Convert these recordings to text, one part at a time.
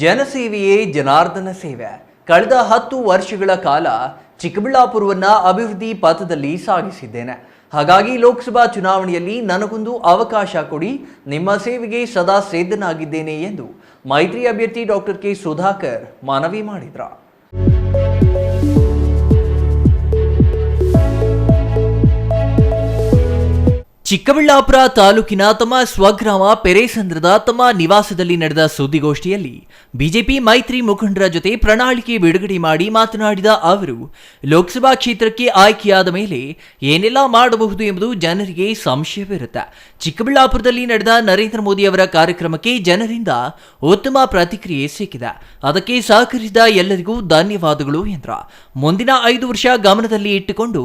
ಜನಸೇವೆಯೇ ಜನಾರ್ದನ ಸೇವೆ. ಕಳೆದ 10 ವರ್ಷಗಳ ಕಾಲ ಚಿಕ್ಕಬಳ್ಳಾಪುರವನ್ನ ಅಭಿವೃದ್ಧಿ ಪಥದಲ್ಲಿ ಸಾಗಿಸಿದ್ದೇನೆ. ಹಾಗಾಗಿ ಲೋಕಸಭಾ ಚುನಾವಣೆಯಲ್ಲಿ ನನಗೊಂದು ಅವಕಾಶ ಕೊಡಿ, ನಿಮ್ಮ ಸೇವೆಗೆ ಸದಾ ಸಿದ್ಧನಾಗಿದ್ದೇನೆ ಎಂದು ಮೈತ್ರಿ ಅಭ್ಯರ್ಥಿ ಡಾಕ್ಟರ್ ಕೆ ಸುಧಾಕರ್ ಮನವಿ ಮಾಡಿದರು. ಚಿಕ್ಕಬಳ್ಳಾಪುರ ತಾಲೂಕಿನ ತಮ್ಮ ಸ್ವಗ್ರಾಮ ಪೆರೇಸಂದ್ರದ ತಮ್ಮ ನಿವಾಸದಲ್ಲಿ ನಡೆದ ಸುದ್ದಿಗೋಷ್ಠಿಯಲ್ಲಿ ಬಿಜೆಪಿ ಮೈತ್ರಿ ಮುಖಂಡರ ಜೊತೆ ಪ್ರಣಾಳಿಕೆ ಬಿಡುಗಡೆ ಮಾಡಿ ಮಾತನಾಡಿದ ಅವರು, ಲೋಕಸಭಾ ಕ್ಷೇತ್ರಕ್ಕೆ ಆಯ್ಕೆಯಾದ ಮೇಲೆ ಏನೆಲ್ಲ ಮಾಡಬಹುದು ಎಂಬುದು ಜನರಿಗೆ ಸಂಶಯವಿರುತ್ತೆ. ಚಿಕ್ಕಬಳ್ಳಾಪುರದಲ್ಲಿ ನಡೆದ ನರೇಂದ್ರ ಮೋದಿ ಅವರ ಕಾರ್ಯಕ್ರಮಕ್ಕೆ ಜನರಿಂದ ಉತ್ತಮ ಪ್ರತಿಕ್ರಿಯೆ ಸಿಕ್ಕಿದೆ. ಅದಕ್ಕೆ ಸಹಕರಿಸಿದ ಎಲ್ಲರಿಗೂ ಧನ್ಯವಾದಗಳು ಎಂದರು. ಮುಂದಿನ 5 ವರ್ಷ ಗಮನದಲ್ಲಿ ಇಟ್ಟುಕೊಂಡು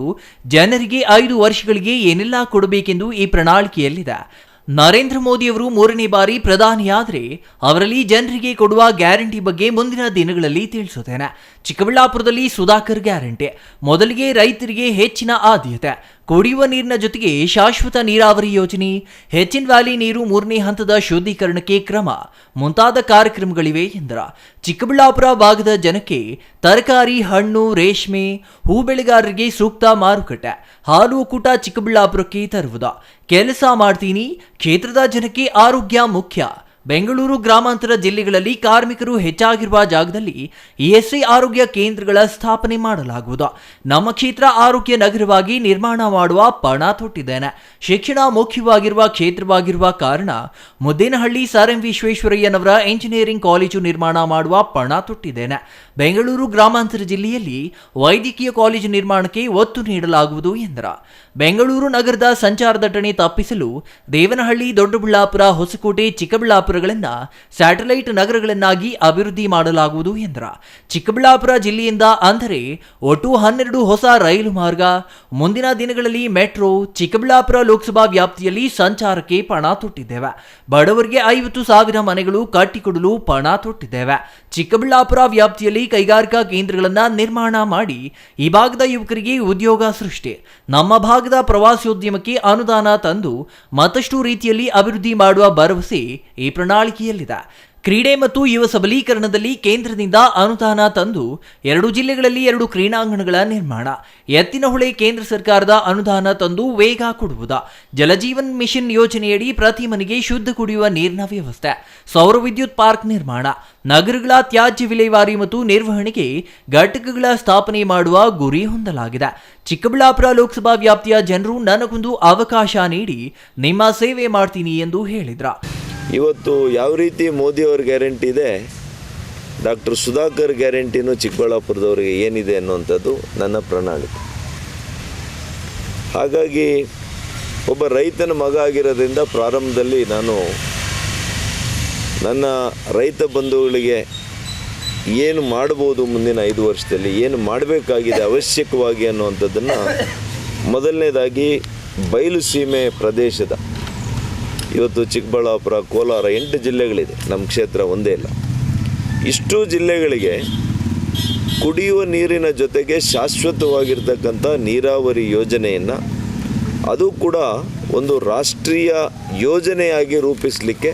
ಜನರಿಗೆ 5 ವರ್ಷಗಳಿಗೆ ಏನೆಲ್ಲ ಕೊಡಬೇಕೆಂದು ಈ ಪ್ರಣಾಳಿಕೆಯಲ್ಲಿದೆ. ನರೇಂದ್ರ ಮೋದಿ ಅವರು 3ನೇ ಬಾರಿ ಪ್ರಧಾನಿಯಾದರೆ ಅವರಲ್ಲಿ ಜನರಿಗೆ ಕೊಡುವ ಗ್ಯಾರಂಟಿ ಬಗ್ಗೆ ಮುಂದಿನ ದಿನಗಳಲ್ಲಿ ತಿಳಿಸುತ್ತೇನೆ. ಚಿಕ್ಕಬಳ್ಳಾಪುರದಲ್ಲಿ ಸುಧಾಕರ್ ಗ್ಯಾರಂಟಿ, ಮೊದಲಿಗೆ ರೈತರಿಗೆ ಹೆಚ್ಚಿನ ಆದ್ಯತೆ, ಕುಡಿಯುವ ನೀರಿನ ಜೊತೆಗೆ ಶಾಶ್ವತ ನೀರಾವರಿ ಯೋಜನೆ, ಹೆಚ್ಚಿನ ವ್ಯಾಲಿ ನೀರು 3ನೇ ಹಂತದ ಶುದ್ಧೀಕರಣಕ್ಕೆ ಕ್ರಮ ಮುಂತಾದ ಕಾರ್ಯಕ್ರಮಗಳಿವೆ ಎಂದರು. ಚಿಕ್ಕಬಳ್ಳಾಪುರ ಭಾಗದ ಜನಕ್ಕೆ ತರಕಾರಿ, ಹಣ್ಣು, ರೇಷ್ಮೆ, ಹೂ ಬೆಳೆಗಾರರಿಗೆ ಸೂಕ್ತ ಮಾರುಕಟ್ಟೆ, ಹಾಲು ಒಕ್ಕೂಟ ಚಿಕ್ಕಬಳ್ಳಾಪುರಕ್ಕೆ ತರುವುದು, ಕೆಲಸ ಮಾಡ್ತೀನಿ, ಕ್ಷೇತ್ರದ ಜನಕ್ಕೆ ಆರೋಗ್ಯ ಮುಖ್ಯ, ಬೆಂಗಳೂರು ಗ್ರಾಮಾಂತರ ಜಿಲ್ಲೆಗಳಲ್ಲಿ ಕಾರ್ಮಿಕರು ಹೆಚ್ಚಾಗಿರುವ ಜಾಗದಲ್ಲಿ ಇಎಸ್ಐ ಆರೋಗ್ಯ ಕೇಂದ್ರಗಳ ಸ್ಥಾಪನೆ ಮಾಡಲಾಗುವುದು. ನಮ್ಮ ಕ್ಷೇತ್ರ ಆರೋಗ್ಯ ನಗರವಾಗಿ ನಿರ್ಮಾಣ ಮಾಡುವ ಪಣ ತೊಟ್ಟಿದ್ದೇನೆ. ಶಿಕ್ಷಣ ಮುಖ್ಯವಾಗಿರುವ ಕ್ಷೇತ್ರವಾಗಿರುವ ಕಾರಣ ಮುದ್ದೇನಹಳ್ಳಿ ಸರ್ ಎಂ ವಿಶ್ವೇಶ್ವರಯ್ಯನವರ ಇಂಜಿನಿಯರಿಂಗ್ ಕಾಲೇಜು ನಿರ್ಮಾಣ ಮಾಡುವ ಪಣ ತೊಟ್ಟಿದ್ದೇನೆ. ಬೆಂಗಳೂರು ಗ್ರಾಮಾಂತರ ಜಿಲ್ಲೆಯಲ್ಲಿ ವೈದ್ಯಕೀಯ ಕಾಲೇಜು ನಿರ್ಮಾಣಕ್ಕೆ ಒತ್ತು ನೀಡಲಾಗುವುದು ಎಂದರು. ಬೆಂಗಳೂರು ನಗರದ ಸಂಚಾರ ದಟ್ಟಣೆ ತಪ್ಪಿಸಲು ದೇವನಹಳ್ಳಿ, ದೊಡ್ಡಬಳ್ಳಾಪುರ, ಹೊಸಕೋಟೆ, ಚಿಕ್ಕಬಳ್ಳಾಪುರಗಳನ್ನು ಸ್ಯಾಟಲೈಟ್ ನಗರಗಳನ್ನಾಗಿ ಅಭಿವೃದ್ಧಿ ಮಾಡಲಾಗುವುದು ಎಂದರು. ಚಿಕ್ಕಬಳ್ಳಾಪುರ ಜಿಲ್ಲೆಯಿಂದ ಅಂದರೆ ಒಟ್ಟು 12 ಹೊಸ ರೈಲು ಮಾರ್ಗ, ಮುಂದಿನ ದಿನಗಳಲ್ಲಿ ಮೆಟ್ರೋ, ಚಿಕ್ಕಬಳ್ಳಾಪುರ ಲೋಕಸಭಾ ವ್ಯಾಪ್ತಿಯಲ್ಲಿ ಸಂಚಾರಕ್ಕೆ ಪಣ ತೊಟ್ಟಿದ್ದೇವೆ. ಬಡವರಿಗೆ 50,000 ಮನೆಗಳು ಕಟ್ಟಿಕೊಡಲು ಪಣ ತೊಟ್ಟಿದ್ದೇವೆ. ಚಿಕ್ಕಬಳ್ಳಾಪುರ ವ್ಯಾಪ್ತಿಯಲ್ಲಿ ಕೈಗಾರಿಕಾ ಕೇಂದ್ರಗಳನ್ನು ನಿರ್ಮಾಣ ಮಾಡಿ ಈ ಭಾಗದ ಯುವಕರಿಗೆ ಉದ್ಯೋಗ ಸೃಷ್ಟಿ, ನಮ್ಮ ಭಾಗದ ಪ್ರವಾಸೋದ್ಯಮಕ್ಕೆ ಅನುದಾನ ತಂದು ಮತ್ತಷ್ಟು ರೀತಿಯಲ್ಲಿ ಅಭಿವೃದ್ಧಿ ಮಾಡುವ ಭರವಸೆ ಈ ಪ್ರಣಾಳಿಕೆಯಲ್ಲಿದೆ. ಕ್ರೀಡೆ ಮತ್ತು ಯುವ ಸಬಲೀಕರಣದಲ್ಲಿ ಕೇಂದ್ರದಿಂದ ಅನುದಾನ ತಂದು 2 ಜಿಲ್ಲೆಗಳಲ್ಲಿ 2 ಕ್ರೀಡಾಂಗಣಗಳ ನಿರ್ಮಾಣ, ಎತ್ತಿನಹೊಳೆ ಕೇಂದ್ರ ಸರ್ಕಾರದ ಅನುದಾನ ತಂದು ವೇಗ ಕೊಡುವುದು, ಜಲಜೀವನ್ ಮಿಷನ್ ಯೋಜನೆಯಡಿ ಪ್ರತಿ ಮನೆಗೆ ಶುದ್ಧ ಕುಡಿಯುವ ನೀರಿನ ವ್ಯವಸ್ಥೆ, ಸೌರ ವಿದ್ಯುತ್ ಪಾರ್ಕ್ ನಿರ್ಮಾಣ, ನಗರಗಳ ತ್ಯಾಜ್ಯ ವಿಲೇವಾರಿ ಮತ್ತು ನಿರ್ವಹಣೆಗೆ ಘಟಕಗಳ ಸ್ಥಾಪನೆ ಮಾಡುವ ಗುರಿ ಹೊಂದಲಾಗಿದೆ. ಚಿಕ್ಕಬಳ್ಳಾಪುರ ಲೋಕಸಭಾ ವ್ಯಾಪ್ತಿಯ ಜನರು ನನಗೊಂದು ಅವಕಾಶ ನೀಡಿ ನಿಮ್ಮ ಸೇವೆ ಮಾಡ್ತೀನಿ ಎಂದು ಹೇಳಿದ್ರು. ಇವತ್ತು ಯಾವ ರೀತಿ ಮೋದಿಯವ್ರ ಗ್ಯಾರಂಟಿ ಇದೆ, ಡಾಕ್ಟರ್ ಸುಧಾಕರ್ ಗ್ಯಾರಂಟಿನೂ ಚಿಕ್ಕಬಳ್ಳಾಪುರದವರಿಗೆ ಏನಿದೆ ಅನ್ನುವಂಥದ್ದು ನನ್ನ ಪ್ರಣಾಳಿಕೆ. ಹಾಗಾಗಿ ಒಬ್ಬ ರೈತನ ಮಗ ಆಗಿರೋದ್ರಿಂದ ಪ್ರಾರಂಭದಲ್ಲಿ ನಾನು ನನ್ನ ರೈತ ಬಂಧುಗಳಿಗೆ ಏನು ಮಾಡ್ಬೋದು, ಮುಂದಿನ 5 ವರ್ಷದಲ್ಲಿ ಏನು ಮಾಡಬೇಕಾಗಿದೆ ಅವಶ್ಯಕವಾಗಿ ಅನ್ನುವಂಥದ್ದನ್ನು ಮೊದಲನೇದಾಗಿ ಬಯಲು ಸೀಮೆ ಪ್ರದೇಶದ, ಇವತ್ತು ಚಿಕ್ಕಬಳ್ಳಾಪುರ, ಕೋಲಾರ 8 ಜಿಲ್ಲೆಗಳಿದೆ, ನಮ್ಮ ಕ್ಷೇತ್ರ ಒಂದೇ ಇಲ್ಲ. ಇಷ್ಟು ಜಿಲ್ಲೆಗಳಿಗೆ ಕುಡಿಯುವ ನೀರಿನ ಜೊತೆಗೆ ಶಾಶ್ವತವಾಗಿರ್ತಕ್ಕಂಥ ನೀರಾವರಿ ಯೋಜನೆಯನ್ನು, ಅದು ಕೂಡ ಒಂದು ರಾಷ್ಟ್ರೀಯ ಯೋಜನೆಯಾಗಿ ರೂಪಿಸಲಿಕ್ಕೆ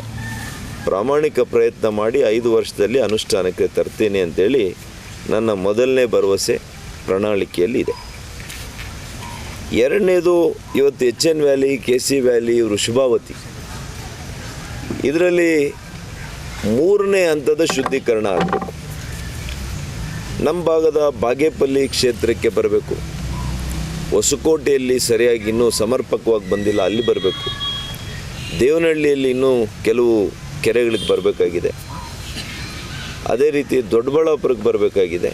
ಪ್ರಾಮಾಣಿಕ ಪ್ರಯತ್ನ ಮಾಡಿ 5 ವರ್ಷದಲ್ಲಿ ಅನುಷ್ಠಾನಕ್ಕೆ ತರ್ತೀನಿ ಅಂತೇಳಿ ನನ್ನ ಮೊದಲನೇ ಭರವಸೆ ಪ್ರಣಾಳಿಕೆಯಲ್ಲಿ ಇದೆ. ಎರಡನೇದು, ಇವತ್ತು HN valley, KC valley, Vrishabhavathi, ಇದರಲ್ಲಿ 3ನೇ ಹಂತದ ಶುದ್ಧೀಕರಣ ಆಗಬೇಕು. ನಮ್ಮ ಭಾಗದ ಬಾಗೇಪಲ್ಲಿ ಕ್ಷೇತ್ರಕ್ಕೆ ಬರಬೇಕು, ಹೊಸಕೋಟೆಯಲ್ಲಿ ಸರಿಯಾಗಿ ಇನ್ನೂ ಸಮರ್ಪಕವಾಗಿ ಬಂದಿಲ್ಲ, ಅಲ್ಲಿ ಬರಬೇಕು, ದೇವನಹಳ್ಳಿಯಲ್ಲಿ ಇನ್ನೂ ಕೆಲವು ಕೆರೆಗಳಿಗೆ ಬರಬೇಕಾಗಿದೆ, ಅದೇ ರೀತಿ ದೊಡ್ಡಬಳ್ಳಾಪುರಕ್ಕೆ ಬರಬೇಕಾಗಿದೆ.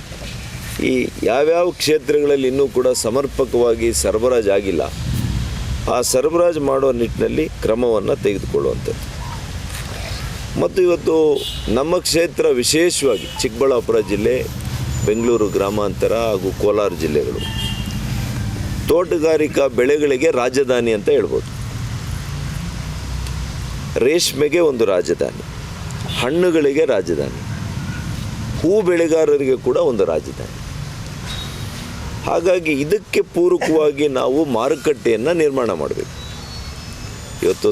ಈ ಯಾವ್ಯಾವ ಕ್ಷೇತ್ರಗಳಲ್ಲಿ ಇನ್ನೂ ಕೂಡ ಸಮರ್ಪಕವಾಗಿ ಸರಬರಾಜು ಆಗಿಲ್ಲ, ಆ ಸರಬರಾಜು ಮಾಡೋ ನಿಟ್ಟಿನಲ್ಲಿ ಕ್ರಮವನ್ನು ತೆಗೆದುಕೊಳ್ಳುವಂಥದ್ದು. ಮತ್ತು ಇವತ್ತು ನಮ್ಮ ಕ್ಷೇತ್ರ ವಿಶೇಷವಾಗಿ ಚಿಕ್ಕಬಳ್ಳಾಪುರ ಜಿಲ್ಲೆ, ಬೆಂಗಳೂರು ಗ್ರಾಮಾಂತರ ಹಾಗೂ ಕೋಲಾರ ಜಿಲ್ಲೆಗಳು ತೋಟಗಾರಿಕಾ ಬೆಳೆಗಳಿಗೆ ರಾಜಧಾನಿ ಅಂತ ಹೇಳ್ಬೋದು. ರೇಷ್ಮೆಗೆ ಒಂದು ರಾಜಧಾನಿ, ಹಣ್ಣುಗಳಿಗೆ ರಾಜಧಾನಿ, ಹೂ ಬೆಳೆಗಾರರಿಗೆ ಕೂಡ ಒಂದು ರಾಜಧಾನಿ. ಹಾಗಾಗಿ ಇದಕ್ಕೆ ಪೂರಕವಾಗಿ ನಾವು ಮಾರುಕಟ್ಟೆಯನ್ನು ನಿರ್ಮಾಣ ಮಾಡಬೇಕು. ಇವತ್ತು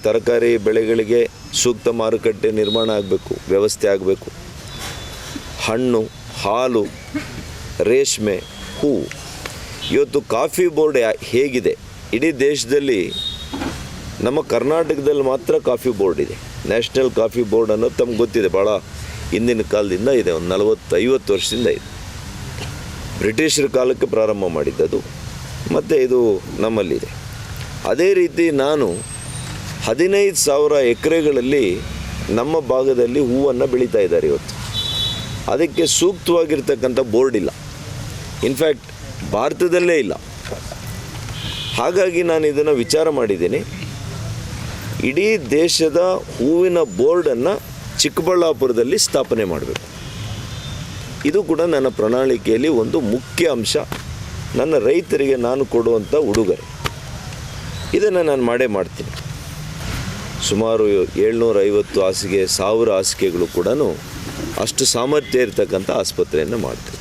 ತರಕಾರಿ ಬೆಳೆಗಳಿಗೆ ಸೂಕ್ತ ಮಾರುಕಟ್ಟೆ ನಿರ್ಮಾಣ ಆಗಬೇಕು, ವ್ಯವಸ್ಥೆ ಆಗಬೇಕು. ಹಣ್ಣು, ಹಾಲು, ರೇಷ್ಮೆ, ಹೂವು. ಇವತ್ತು ಕಾಫಿ ಬೋರ್ಡ್ ಹೇಗಿದೆ, ಇಡೀ ದೇಶದಲ್ಲಿ ನಮ್ಮ ಕರ್ನಾಟಕದಲ್ಲಿ ಮಾತ್ರ ಕಾಫಿ ಬೋರ್ಡ್ ಇದೆ. ನ್ಯಾಷನಲ್ ಕಾಫಿ ಬೋರ್ಡ್ ಅನ್ನೋದು ತಮ್ಗೆ ಗೊತ್ತಿದೆ, ಭಾಳ ಹಿಂದಿನ ಕಾಲದಿಂದ ಇದೆ, ಒಂದು 40-50 ವರ್ಷದಿಂದ ಇದೆ. ಬ್ರಿಟಿಷರ ಕಾಲಕ್ಕೆ ಪ್ರಾರಂಭ ಮಾಡಿದ್ದದು, ಮತ್ತು ಇದು ನಮ್ಮಲ್ಲಿದೆ. ಅದೇ ರೀತಿ ನಾನು 15,000 ಎಕರೆಗಳಲ್ಲಿ ನಮ್ಮ ಭಾಗದಲ್ಲಿ ಹೂವನ್ನು ಬೆಳೀತಾ ಇದ್ದಾರೆ ಇವತ್ತು. ಅದಕ್ಕೆ ಸೂಕ್ತವಾಗಿರ್ತಕ್ಕಂಥ ಬೋರ್ಡ್ ಇಲ್ಲ, ಇನ್ಫ್ಯಾಕ್ಟ್ ಭಾರತದಲ್ಲೇ ಇಲ್ಲ. ಹಾಗಾಗಿ ನಾನು ಇದನ್ನು ವಿಚಾರ ಮಾಡಿದ್ದೀನಿ, ಇಡೀ ದೇಶದ ಹೂವಿನ ಬೋರ್ಡನ್ನು ಚಿಕ್ಕಬಳ್ಳಾಪುರದಲ್ಲಿ ಸ್ಥಾಪನೆ ಮಾಡಬೇಕು. ಇದು ಕೂಡ ನನ್ನ ಪ್ರಣಾಳಿಕೆಯಲ್ಲಿ ಒಂದು ಮುಖ್ಯ ಅಂಶ, ನನ್ನ ರೈತರಿಗೆ ನಾನು ಕೊಡುವಂಥ ಉಡುಗೊರೆ. ಇದನ್ನು ನಾನು ಮಾಡೇ ಮಾಡ್ತೀನಿ. ಸುಮಾರು 750 ಹಾಸಿಗೆ, 1000 ಹಾಸಿಗೆಗಳು ಕೂಡ ಅಷ್ಟು ಸಾಮರ್ಥ್ಯ ಇರತಕ್ಕಂಥ ಆಸ್ಪತ್ರೆಯನ್ನು ಮಾಡ್ತೀನಿ.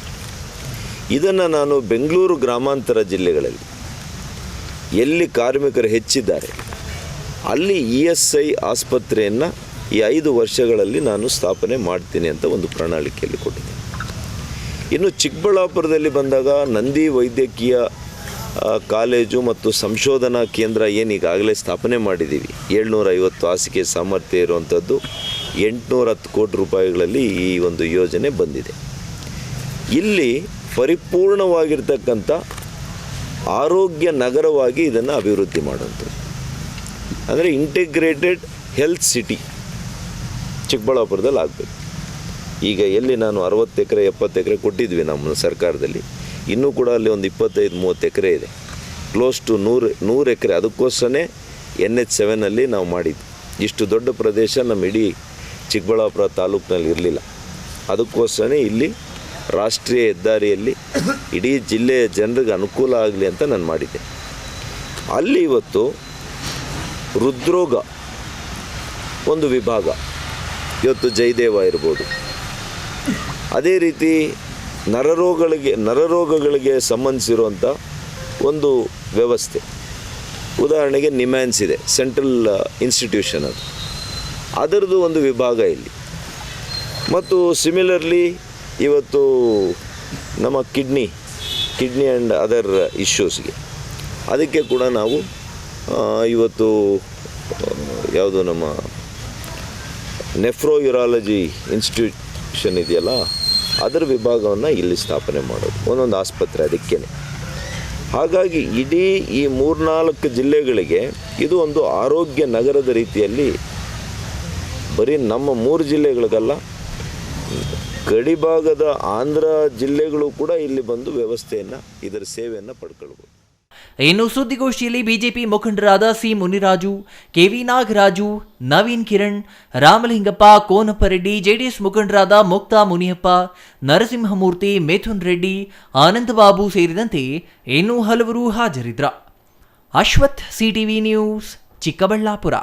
ಇದನ್ನು ನಾನು ಬೆಂಗಳೂರು ಗ್ರಾಮಾಂತರ ಜಿಲ್ಲೆಗಳಲ್ಲಿ ಎಲ್ಲಿ ಕಾರ್ಮಿಕರು ಹೆಚ್ಚಿದ್ದಾರೆ ಅಲ್ಲಿ ESI ಆಸ್ಪತ್ರೆಯನ್ನು ಈ 5 ವರ್ಷಗಳಲ್ಲಿ ನಾನು ಸ್ಥಾಪನೆ ಮಾಡ್ತೀನಿ ಅಂತ ಒಂದು ಪ್ರಣಾಳಿಕೆಯಲ್ಲಿ ಕೊಟ್ಟಿದ್ದೆ. ಇನ್ನು ಚಿಕ್ಕಬಳ್ಳಾಪುರದಲ್ಲಿ ಬಂದಾಗ ನಂದಿ ವೈದ್ಯಕೀಯ ಕಾಲೇಜು ಮತ್ತು ಸಂಶೋಧನಾ ಕೇಂದ್ರ ಏನು ಈಗಾಗಲೇ ಸ್ಥಾಪನೆ ಮಾಡಿದ್ದೀವಿ, 750 ಹಾಸಿಗೆ ಸಾಮರ್ಥ್ಯ ಇರುವಂಥದ್ದು, 810 ಕೋಟಿ ರೂಪಾಯಿಗಳಲ್ಲಿ ಈ ಒಂದು ಯೋಜನೆ ಬಂದಿದೆ. ಇಲ್ಲಿ ಪರಿಪೂರ್ಣವಾಗಿರ್ತಕ್ಕಂಥ ಆರೋಗ್ಯ ನಗರವಾಗಿ ಇದನ್ನು ಅಭಿವೃದ್ಧಿ ಮಾಡುವಂಥದ್ದು, ಅಂದರೆ ಇಂಟಿಗ್ರೇಟೆಡ್ ಹೆಲ್ತ್ ಸಿಟಿ ಚಿಕ್ಕಬಳ್ಳಾಪುರದಲ್ಲಿ ಆಗಬೇಕು. ಈಗ ಎಲ್ಲಿ ನಾನು 60 ಎಕರೆ 70 ಎಕರೆ ಕೊಟ್ಟಿದ್ವಿ ನಮ್ಮ ಸರ್ಕಾರದಲ್ಲಿ, ಇನ್ನೂ ಕೂಡ ಅಲ್ಲಿ ಒಂದು 25-30 ಎಕರೆ ಇದೆ, ಕ್ಲೋಸ್ ಟು 100 ಎಕರೆ. ಅದಕ್ಕೋಸ್ಕರನೇ NH7 ನಾವು ಮಾಡಿದ್ವಿ. ಇಷ್ಟು ದೊಡ್ಡ ಪ್ರದೇಶ ನಮ್ಮ ಇಡೀ ಚಿಕ್ಕಬಳ್ಳಾಪುರ ತಾಲೂಕಿನಲ್ಲಿ ಇರಲಿಲ್ಲ. ಅದಕ್ಕೋಸ್ಕರನೇ ಇಲ್ಲಿ ರಾಷ್ಟ್ರೀಯ ಹೆದ್ದಾರಿಯಲ್ಲಿ ಇಡೀ ಜಿಲ್ಲೆಯ ಜನರಿಗೆ ಅನುಕೂಲ ಆಗಲಿ ಅಂತ ನಾನು ಮಾಡಿದ್ದೆ. ಅಲ್ಲಿ ಇವತ್ತು ಹೃದ್ರೋಗ ಒಂದು ವಿಭಾಗ, ಇವತ್ತು ಜಯದೇವ ಇರ್ಬೋದು, ಅದೇ ರೀತಿ ನರರೋಗಗಳಿಗೆ ಸಂಬಂಧಿಸಿರುವಂಥ ಒಂದು ವ್ಯವಸ್ಥೆ, ಉದಾಹರಣೆಗೆ ನಿಮ್ಯಾನ್ಸ್ ಇದೆ, ಸೆಂಟ್ರಲ್ ಇನ್ಸ್ಟಿಟ್ಯೂಷನ್, ಅದರದ್ದು ಒಂದು ವಿಭಾಗ ಇಲ್ಲಿ. ಮತ್ತು ಸಿಮಿಲರ್ಲಿ ಇವತ್ತು ನಮ್ಮ ಕಿಡ್ನಿ ಆ್ಯಂಡ್ ಅದರ್ ಇಶ್ಯೂಸ್ಗೆ ಅದಕ್ಕೆ ಕೂಡ ನಾವು ಇವತ್ತು ಯಾವುದು ನಮ್ಮ ನೆಫ್ರೋಯುರಾಲಜಿ ಇನ್ಸ್ಟಿಟ್ಯೂಷನ್ ಇದೆಯಲ್ಲ, ಅದರ ವಿಭಾಗವನ್ನು ಇಲ್ಲಿ ಸ್ಥಾಪನೆ ಮಾಡೋದು, ಒಂದೊಂದು ಆಸ್ಪತ್ರೆ ಅದಕ್ಕೇ. ಹಾಗಾಗಿ ಇಡೀ ಈ 3-4 ಜಿಲ್ಲೆಗಳಿಗೆ ಇದು ಒಂದು ಆರೋಗ್ಯ ನಗರದ ರೀತಿಯಲ್ಲಿ, ಬರೀ ನಮ್ಮ 3 ಜಿಲ್ಲೆಗಳಿಗಲ್ಲ, ಗಡಿಭಾಗದ ಆಂಧ್ರ ಜಿಲ್ಲೆಗಳು ಕೂಡ ಇಲ್ಲಿ ಬಂದು ವ್ಯವಸ್ಥೆಯನ್ನು, ಇದರ ಸೇವೆಯನ್ನು ಪಡ್ಕೊಳ್ಬೋದು. ಇನ್ನು ಸುದ್ದಿಗೋಷ್ಠಿಯಲ್ಲಿ ಬಿಜೆಪಿ ಮುಖಂಡರಾದ C Muniraju, KV Nagaraju, Naveen Kiran, Ramalingappa Konappareddy, JDS ಮುಖಂಡರಾದ ಮುಕ್ತಾ ಮುನಿಯಪ್ಪ, ನರಸಿಂಹಮೂರ್ತಿ, ಮಿಥುನ್ ರೆಡ್ಡಿ, ಆನಂದಬಾಬು ಸೇರಿದಂತೆ ಇನ್ನೂ ಹಲವರು ಹಾಜರಿದ್ದರು. Ashwath, CTV news, Chikkaballapur.